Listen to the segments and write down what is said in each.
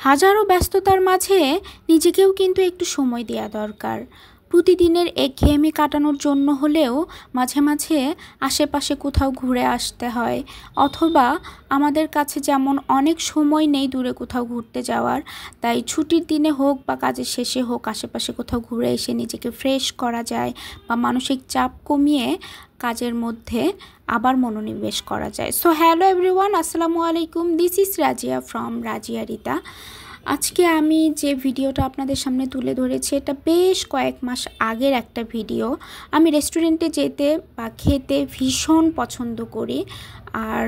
হাজারো ব্যস্ততার মাঝে নিজেকেও কিন্তু একটু সময় দেওয়া দরকার। প্রতিদিনের একঘেয়েমি কাটানোর জন্য হলেও মাঝে মাঝে আশেপাশে কোথাও ঘুরে আসতে হয়, অথবা আমাদের কাছে যেমন অনেক সময় নেই দূরে কোথাও ঘুরতে যাওয়ার, তাই ছুটির দিনে হোক বা কাজের শেষে হোক আশেপাশে কোথাও ঘুরে এসে নিজেকে ফ্রেশ করা যায় বা মানসিক চাপ কমিয়ে কাজের মধ্যে আবার মনোনিবেশ করা যায়। সো হ্যালো এভরিওয়ান, আসসালামু আলাইকুম। This is Razia from Razia Rita. আজকে আমি যে ভিডিওটা আপনাদের সামনে তুলে ধরেছি এটা বেশ কয়েক মাস আগের একটা ভিডিও। আমি রেস্টুরেন্টে যেতে বা খেতে ভীষণ পছন্দ করি, আর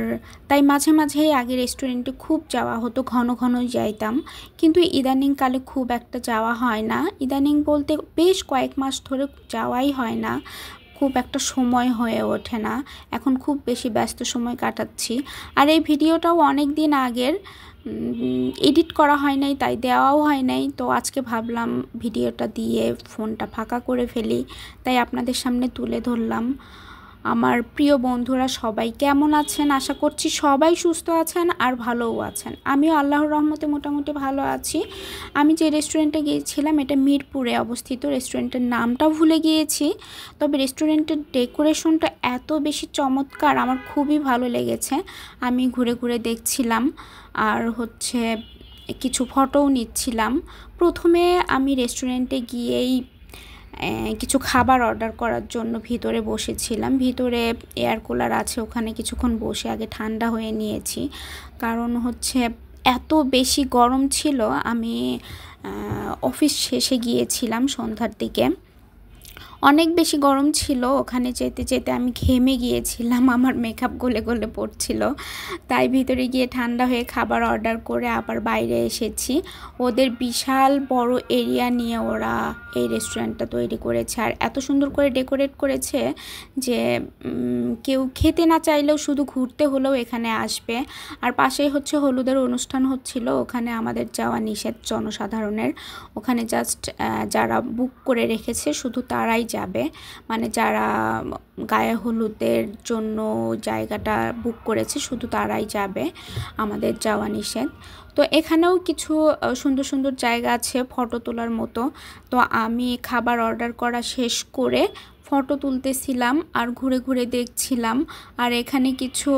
তাই মাঝে মাঝে আগে রেস্টুরেন্টে খুব যাওয়া হতো, ঘন ঘনই যাইতাম। কিন্তু ইদানিংকালে খুব একটা যাওয়া হয় না। ইদানিং বলতে বেশ কয়েক মাস ধরে যাওয়াই হয় না, খুব একটা সময় হয়ে ওঠে না। এখন খুব বেশি ব্যস্ত সময় কাটাচ্ছি। আর এই ভিডিওটাও অনেক দিন আগের, এডিট করা হয় নাই, তাই দেওয়াও হয় নাই। তো আজকে ভাবলাম ভিডিওটা দিয়ে ফোনটা ফাঁকা করে ফেলি, তাই আপনাদের সামনে তুলে ধরলাম। আমার প্রিয় বন্ধুরা সবাই কেমন আছেন? আশা করছি সবাই সুস্থ আছেন আর ভালোও আছেন। আমিও আল্লাহর রহমতে মোটামুটি ভালো আছি। আমি যে রেস্টুরেন্টে গিয়েছিলাম এটা মিরপুরে অবস্থিত। রেস্টুরেন্টের নামটাও ভুলে গিয়েছি, তবে রেস্টুরেন্টের ডেকোরেশনটা এত বেশি চমৎকার, আমার খুবই ভালো লেগেছে। আমি ঘুরে ঘুরে দেখছিলাম আর কিছু ফটোও নিচ্ছিলাম। প্রথমে আমি রেস্টুরেন্টে গিয়েই কিছু খাবার অর্ডার করার জন্য ভিতরে বসেছিলাম। ভিতরে এয়ার কুলার আছে, ওখানে কিছুক্ষণ বসে আগে ঠান্ডা হয়ে নিয়েছি। কারণ এত বেশি গরম ছিল। আমি অফিস শেষে গিয়েছিলাম সন্ধ্যার দিকে, অনেক বেশি গরম ছিল। ওখানে যেতে যেতে আমি ঘেমে গিয়েছিলাম, আমার মেকআপ গলে গলে পড়ছিল। তাই ভিতরে গিয়ে ঠান্ডা হয়ে খাবার অর্ডার করে আবার বাইরে এসেছি। ওদের বিশাল বড় এরিয়া নিয়ে ওরা এই রেস্টুরেন্টটা তৈরি করেছে, আর এত সুন্দর করে ডেকোরেট করেছে যে কেউ খেতে না চাইলেও শুধু ঘুরতে হলেও এখানে আসবে। আর পাশেই হলুদের অনুষ্ঠান হচ্ছিল, ওখানে আমাদের যাওয়া নিষেধ জনসাধারণের। ওখানে জাস্ট যারা বুক করে রেখেছে শুধু তারাই যাবে, মানে যারা গায়ে হলুদের জন্য জায়গাটা বুক করেছে শুধু তারাই যাবে, আমাদের যাওয়া নিষেধ। তো এখানেও কিছু সুন্দর সুন্দর জায়গা আছে ফটো তোলার মতো। তো আমি খাবার অর্ডার করা শেষ করে ফটো তুলতেছিলাম আর ঘুরে ঘুরে দেখছিলাম। আর এখানে কিছু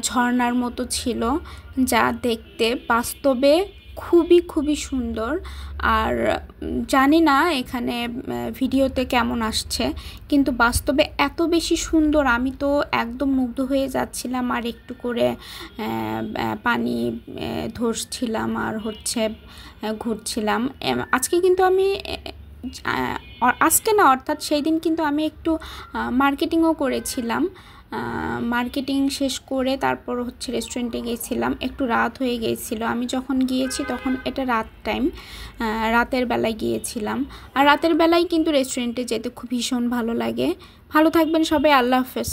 ঝর্ণার মতো ছিল, যা দেখতে বাস্তবে খুবই খুবই সুন্দর। আর জানি না এখানে ভিডিওতে কেমন আসছে, কিন্তু বাস্তবে এত বেশি সুন্দর, আমি তো একদম মুগ্ধ হয়ে যাচ্ছিলাম। আর একটু করে পানি ধরছিলাম আর ঘুরছিলাম। আজকে কিন্তু আমি আজকে না, অর্থাৎ সেই দিন কিন্তু আমি একটু মার্কেটিংও করেছিলাম। মার্কেটিং শেষ করে তারপর রেস্টুরেন্টে গিয়েছিলাম। একটু রাত হয়ে গিয়েছিল, আমি যখন গিয়েছি তখন এটা রাত টাইম, রাতের বেলায় গিয়েছিলাম। আর রাতের বেলায় কিন্তু রেস্টুরেন্টে যেতে খুব ভীষণ ভালো লাগে। ভালো থাকবেন সবাই, আল্লাহ হাফেজ।